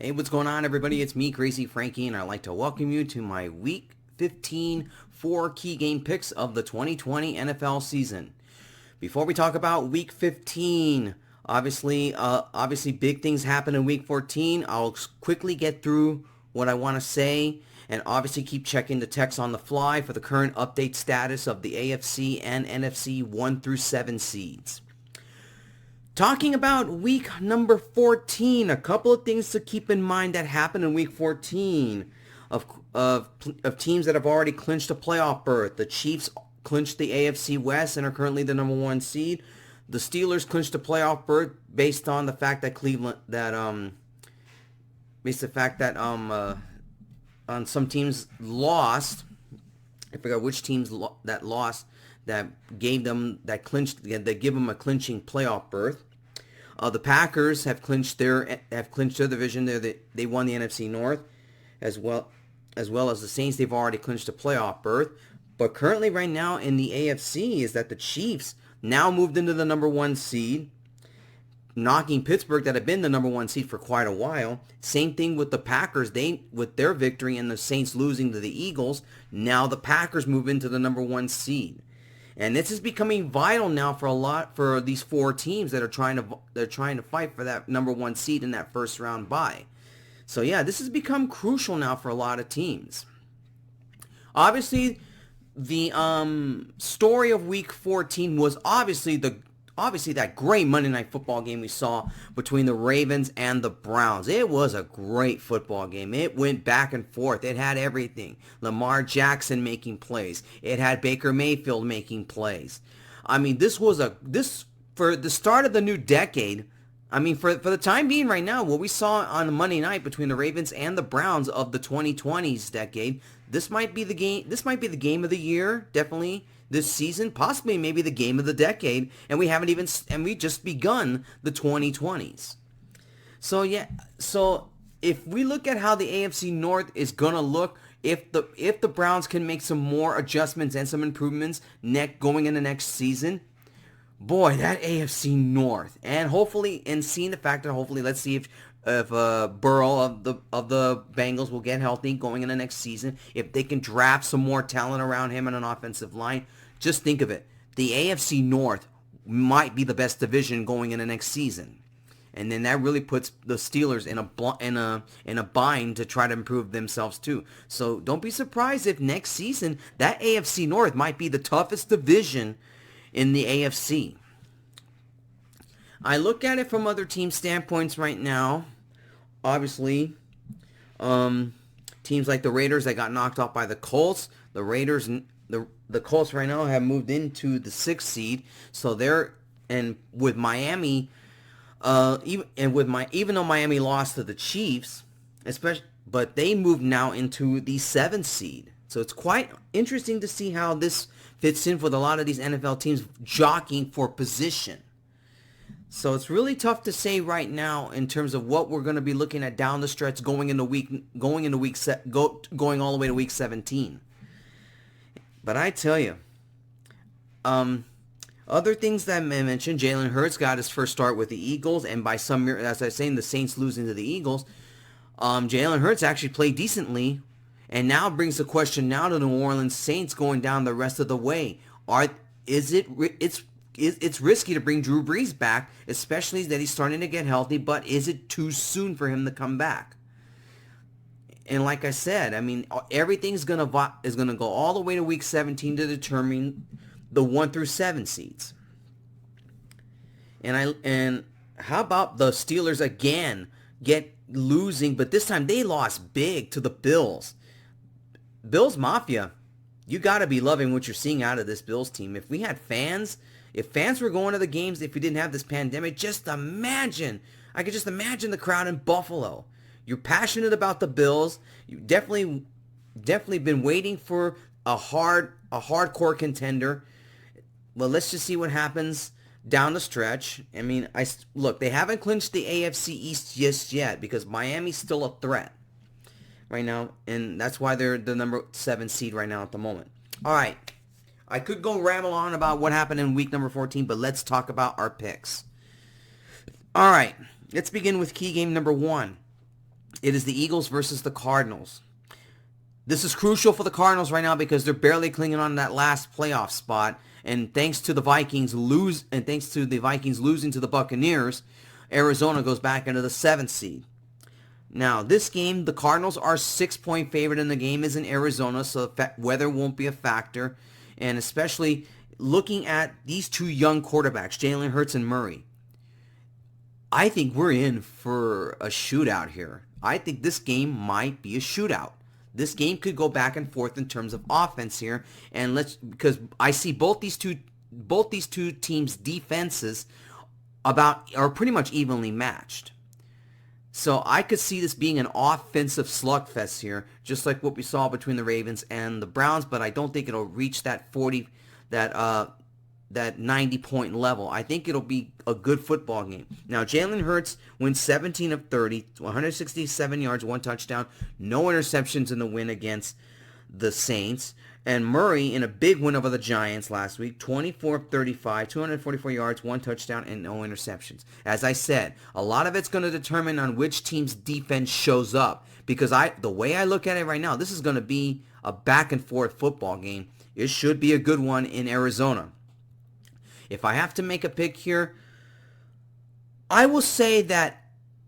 Hey, what's going on, everybody? It's me, Crazyfrankie, and I'd like to welcome you to my Week 15 4 key game picks of the 2020 NFL season. Before we talk about Week 15, obviously big things happen in Week 14. I'll quickly get through what I want to say, and obviously keep checking the text on the fly for the current update status of the AFC and NFC 1 through 7 seeds. Talking about week number 14, a couple of things to keep in mind that happened in week 14 of teams that have already clinched a playoff berth. The Chiefs clinched the AFC West and are currently the number 1 seed. The Steelers clinched a playoff berth based on the fact that on some teams lost. I forgot which teams that lost that give them a clinching playoff berth. The Packers have clinched their division. They won the NFC North, as well as the Saints. They've already clinched a playoff berth. But currently, right now in the AFC, is that the Chiefs now moved into the number 1 seed, knocking Pittsburgh, that had been the number 1 seed for quite a while. Same thing with the Packers. With their victory and the Saints losing to the Eagles, now the Packers move into the number 1 seed. And this is becoming vital now for these 4 teams that are trying to fight for that number 1 seed in that first round bye. So yeah, this has become crucial now for a lot of teams. Obviously, the story of Week 14 was obviously that great Monday Night Football game we saw between the Ravens and the Browns. It was a great football game. It went back and forth. It had everything. Lamar Jackson making plays. It had Baker Mayfield making plays. I mean, this for the start of the new decade. I mean, for the time being right now, what we saw on Monday night between the Ravens and the Browns of the 2020s decade, this might be the game. This might be the game of the year, definitely. This season, possibly maybe the game of the decade, and we just begun the 2020s. So if we look at how the AFC North is gonna look, if the Browns can make some more adjustments and some improvements going into next season, boy, that AFC North, and seeing the fact that hopefully, let's see if Burrow of the Bengals will get healthy going into next season, if they can draft some more talent around him on an offensive line. Just think of it. The AFC North might be the best division going into next season. And then that really puts the Steelers in a bind to try to improve themselves too. So don't be surprised if next season that AFC North might be the toughest division in the AFC. I look at it from other team standpoints right now. Obviously, teams like the Raiders that got knocked off by the Colts. The Colts right now have moved into the 6th seed, so with Miami, even though Miami lost to the Chiefs, but they moved now into the 7th seed. So it's quite interesting to see how this fits in with a lot of these NFL teams jockeying for position. So it's really tough to say right now in terms of what we're going to be looking at down the stretch going all the way to week 17. But I tell you, other things that I mentioned, Jalen Hurts got his first start with the Eagles, and by some, as I was saying, the Saints losing to the Eagles, Jalen Hurts actually played decently, and now brings the question now to the New Orleans Saints going down the rest of the way. It's risky to bring Drew Brees back, especially that he's starting to get healthy, but is it too soon for him to come back? And like I said, I mean, everything's gonna go all the way to week 17 to determine the 1 through 7 seeds. And how about the Steelers again get losing, but this time they lost big to the Bills. Bills Mafia, you gotta be loving what you're seeing out of this Bills team. If fans were going to the games, if we didn't have this pandemic, I could just imagine the crowd in Buffalo. You're passionate about the Bills. You definitely been waiting for a hardcore contender. Well, let's just see what happens down the stretch. I mean, they haven't clinched the AFC East just yet because Miami's still a threat right now, and that's why they're the number 7 seed right now at the moment. All right, I could go ramble on about what happened in week number 14, but let's talk about our picks. All right, let's begin with key game number 1. It is the Eagles versus the Cardinals. This is crucial for the Cardinals right now because they're barely clinging on that last playoff spot. And thanks to the Vikings losing to the Buccaneers, Arizona goes back into the 7th seed. Now, this game, the Cardinals are 6-point favorite, and the game is in Arizona, so weather won't be a factor. And especially looking at these two young quarterbacks, Jalen Hurts and Murray, I think we're in for a shootout here. I think this game might be a shootout. This game could go back and forth in terms of offense here, and because I see both these two teams' defenses are pretty much evenly matched. So I could see this being an offensive slugfest here, just like what we saw between the Ravens and the Browns, but I don't think it'll reach that 90-point level. I think it'll be a good football game. Now, Jalen Hurts wins 17 of 30, 167 yards, 1 touchdown, no interceptions in the win against the Saints. And Murray in a big win over the Giants last week, 24 of 35, 244 yards, 1 touchdown, and no interceptions. As I said, a lot of it's going to determine on which team's defense shows up. Because the way I look at it right now, this is going to be a back-and-forth football game. It should be a good one in Arizona. If I have to make a pick here, I will say that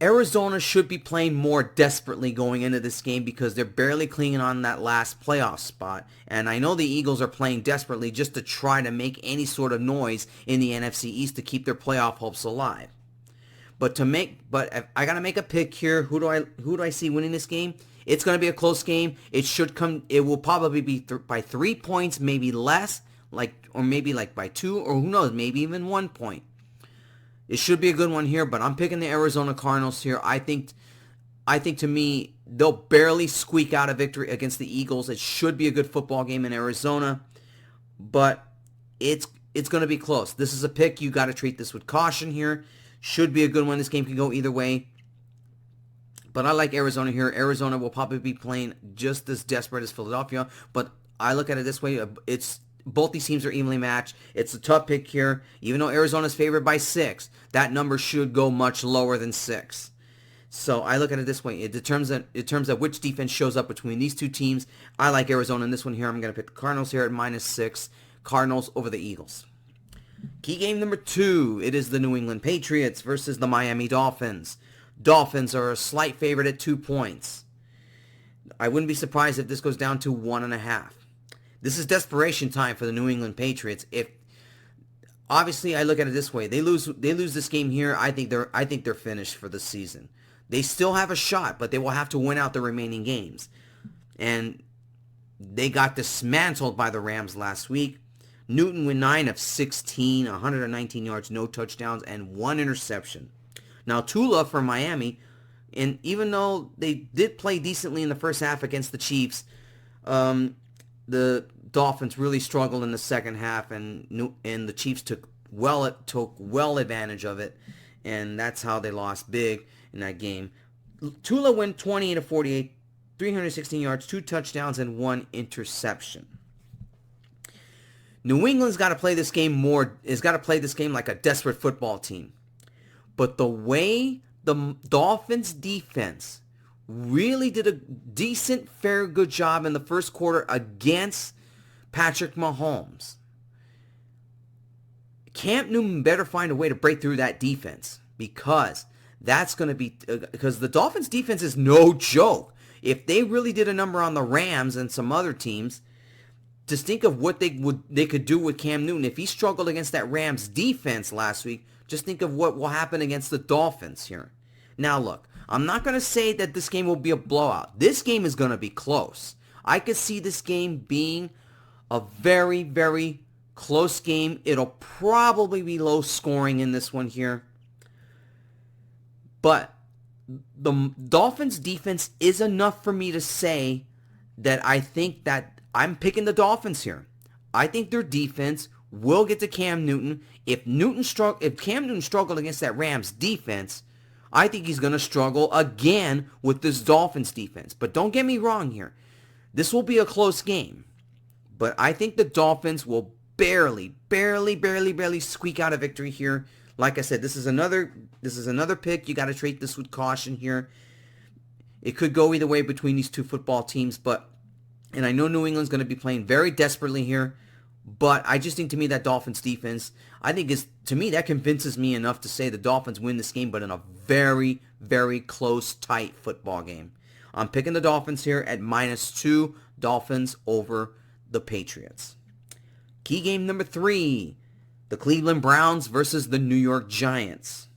Arizona should be playing more desperately going into this game because they're barely clinging on that last playoff spot. And I know the Eagles are playing desperately just to try to make any sort of noise in the NFC East to keep their playoff hopes alive. But if I got to make a pick here, who do I see winning this game? It's going to be a close game. It will probably be by 3 points, maybe less. Or maybe by 2, or who knows, maybe even 1 point. It should be a good one here, but I'm picking the Arizona Cardinals here. I think to me, they'll barely squeak out a victory against the Eagles. It should be a good football game in Arizona, but it's going to be close. This is a pick. You got to treat this with caution here. Should be a good one. This game can go either way. But I like Arizona here. Arizona will probably be playing just as desperate as Philadelphia, but I look at it this way. Both these teams are evenly matched. It's a tough pick here. Even though Arizona's favored by 6, that number should go much lower than 6. So I look at it this way. In terms of which defense shows up between these two teams, I like Arizona in this one here. I'm going to pick the Cardinals here at -6. Cardinals over the Eagles. Key game number 2. It is the New England Patriots versus the Miami Dolphins. Dolphins are a slight favorite at 2 points. I wouldn't be surprised if this goes down to 1.5. This is desperation time for the New England Patriots. Obviously, I look at it this way: they lose this game here, I think they're finished for the season. They still have a shot, but they will have to win out the remaining games. And they got dismantled by the Rams last week. Newton went 9 of 16, 119 yards, no touchdowns, and 1 interception. Now, Tua for Miami, and even though they did play decently in the first half against the Chiefs, the Dolphins really struggled in the second half, and the Chiefs took well advantage of it, and that's how they lost big in that game. Tua went 28 of 48, 316 yards, 2 touchdowns, and 1 interception. New England's got to play this game like a desperate football team. But the way the Dolphins defense really did a decent, fair, good job in the first quarter against Patrick Mahomes, Cam Newton better find a way to break through that defense because the Dolphins defense is no joke. If they really did a number on the Rams and some other teams, just think of what they could do with Cam Newton. If he struggled against that Rams defense last week, just think of what will happen against the Dolphins here. Now look, I'm not going to say that this game will be a blowout. This game is going to be close. I could see this game being a very, very close game. It'll probably be low scoring in this one here. But the Dolphins defense is enough for me to say that I think that I'm picking the Dolphins here. I think their defense will get to Cam Newton. If Cam Newton struggled against that Rams defense, I think he's going to struggle again with this Dolphins defense. But don't get me wrong here. This will be a close game. But I think the Dolphins will barely squeak out a victory here. Like I said, this is another pick. You got to treat this with caution here. It could go either way between these two football teams, and I know New England's going to be playing very desperately here, but I just think to me that Dolphins defense, to me that convinces me enough to say the Dolphins win this game, but in a very, very close, tight football game. I'm picking the Dolphins here at -2, Dolphins over the Patriots. Key game number 3, the Cleveland Browns versus the New York Giants.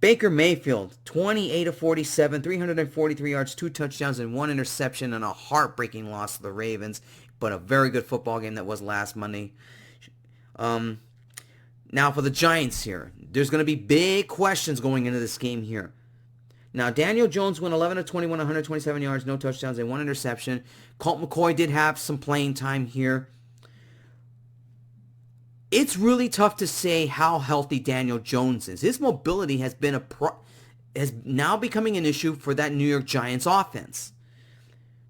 Baker Mayfield, 28 of 47, 343 yards, 2 touchdowns, and 1 interception, and a heartbreaking loss to the Ravens, but a very good football game that was last Monday. Now for the Giants here, there's going to be big questions going into this game here. Now, Daniel Jones went 11 of 21, 127 yards, no touchdowns, and 1 interception. Colt McCoy did have some playing time here. It's really tough to say how healthy Daniel Jones is. His mobility has been is now becoming an issue for that New York Giants offense.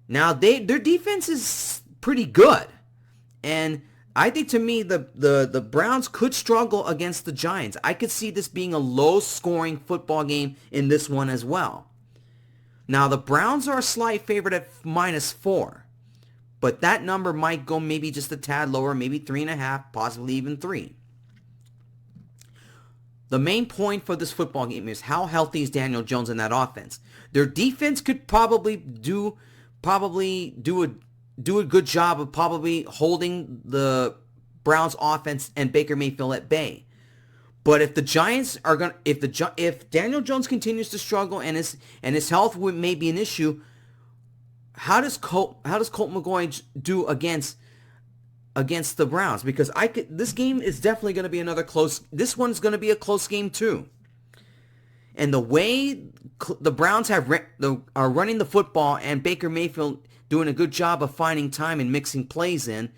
Now, their defense is pretty good, and I think to me the Browns could struggle against the Giants. I could see this being a low-scoring football game in this one as well. Now, the Browns are a slight favorite at -4. But that number might go maybe just a tad lower, maybe 3.5, possibly even 3. The main point for this football game is how healthy is Daniel Jones in that offense. Their defense could probably do a good job of probably holding the Browns offense and Baker Mayfield at bay. But if the Giants are going, if Daniel Jones continues to struggle and his health may be an issue, how does Colt McCoy do against the Browns? Because this game is definitely going to be another close. This one's going to be a close game too. And the way the Browns are running the football and Baker Mayfield doing a good job of finding time and mixing plays in,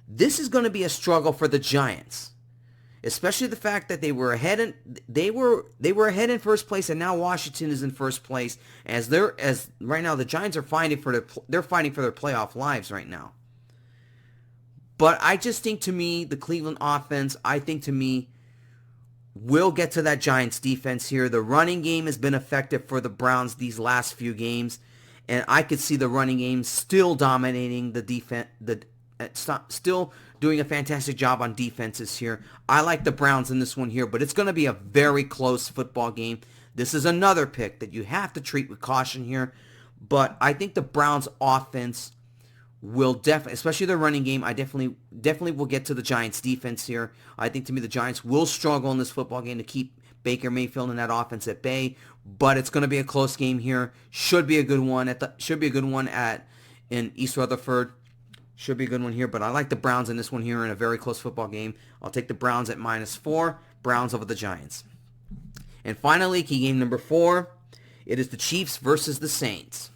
this is going to be a struggle for the Giants. Especially the fact that they were ahead in first place, and now Washington is in first place. As right now the Giants are fighting for their playoff lives right now. But I just think to me the Cleveland offense, will get to that Giants defense here. The running game has been effective for the Browns these last few games, and I could see the running game still dominating the defense. Still doing a fantastic job on defenses here. I like the Browns in this one here, but it's going to be a very close football game. This is another pick that you have to treat with caution here, but I think the Browns offense will definitely, especially the running game, I definitely will get to the Giants defense here. I think to me the Giants will struggle in this football game to keep Baker Mayfield and that offense at bay, but it's going to be a close game here. Should be a good one in East Rutherford. Should be a good one here, but I like the Browns in this one here in a very close football game. I'll take the Browns at -4, Browns over the Giants. And finally, key game number 4, it is the Chiefs versus the Saints.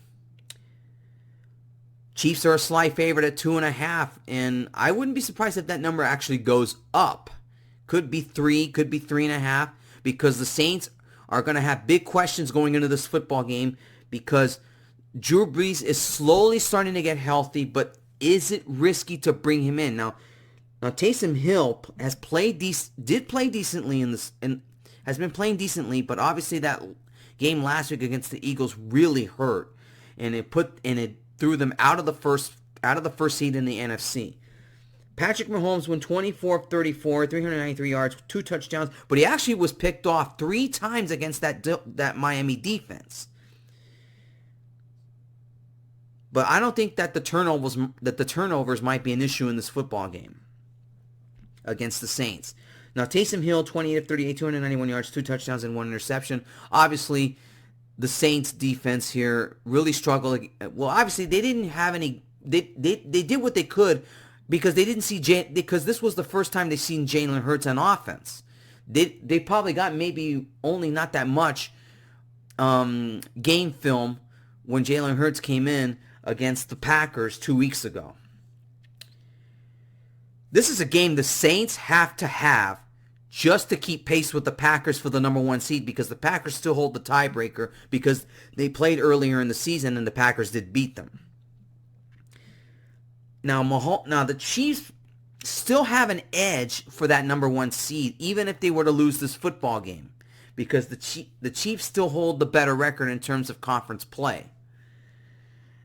Chiefs are a slight favorite at 2.5, and I wouldn't be surprised if that number actually goes up. Could be 3, could be 3.5, because the Saints are going to have big questions going into this football game because Drew Brees is slowly starting to get healthy, but is it risky to bring him in? Now Taysom Hill has did play decently in this, and has been playing decently, but obviously that game last week against the Eagles really hurt, and it threw them out of the first seed in the NFC. Patrick Mahomes went 24 of 34, 393 yards, 2 touchdowns, but he actually was picked off 3 times against that Miami defense. But I don't think that the turnovers might be an issue in this football game against the Saints. Now, Taysom Hill, 28 of 38, 291 yards, 2 touchdowns, and 1 interception. Obviously, the Saints defense here really struggled. Well, obviously, they didn't have any. They did what they could because they didn't see because this was the first time they seen Jalen Hurts on offense. They probably got maybe only not that much game film when Jalen Hurts came in against the Packers 2 weeks ago. This is a game the Saints have to have just to keep pace with the Packers for the number 1 seed, because the Packers still hold the tiebreaker because they played earlier in the season and the Packers did beat them. Now the Chiefs still have an edge for that number 1 seed, even if they were to lose this football game, because the Chiefs still hold the better record in terms of conference play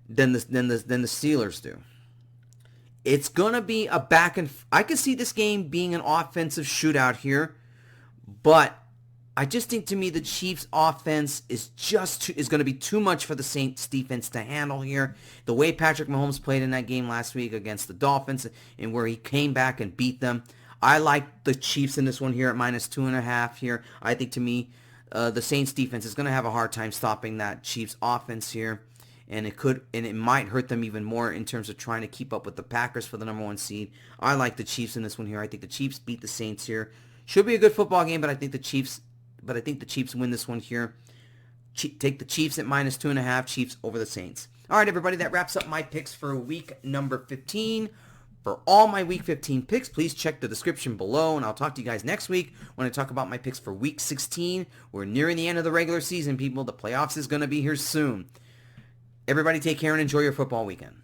than the Steelers do. It's gonna be a I can see this game being an offensive shootout here, but I just think, to me, the Chiefs' offense is going to be too much for the Saints' defense to handle here. The way Patrick Mahomes played in that game last week against the Dolphins, and where he came back and beat them, I like the Chiefs in this one here at -2.5 here. I think, to me, the Saints' defense is going to have a hard time stopping that Chiefs' offense here, and it might hurt them even more in terms of trying to keep up with the Packers for the #1 seed. I like the Chiefs in this one here. I think the Chiefs beat the Saints here. Should be a good football game, but I think the Chiefs win this one here. Take the Chiefs at -2.5. Chiefs over the Saints. All right, everybody, that wraps up my picks for week number 15. For all my week 15 picks, please check the description below, and I'll talk to you guys next week when I talk about my picks for week 16. We're nearing the end of the regular season, people. The playoffs is going to be here soon. Everybody take care and enjoy your football weekend.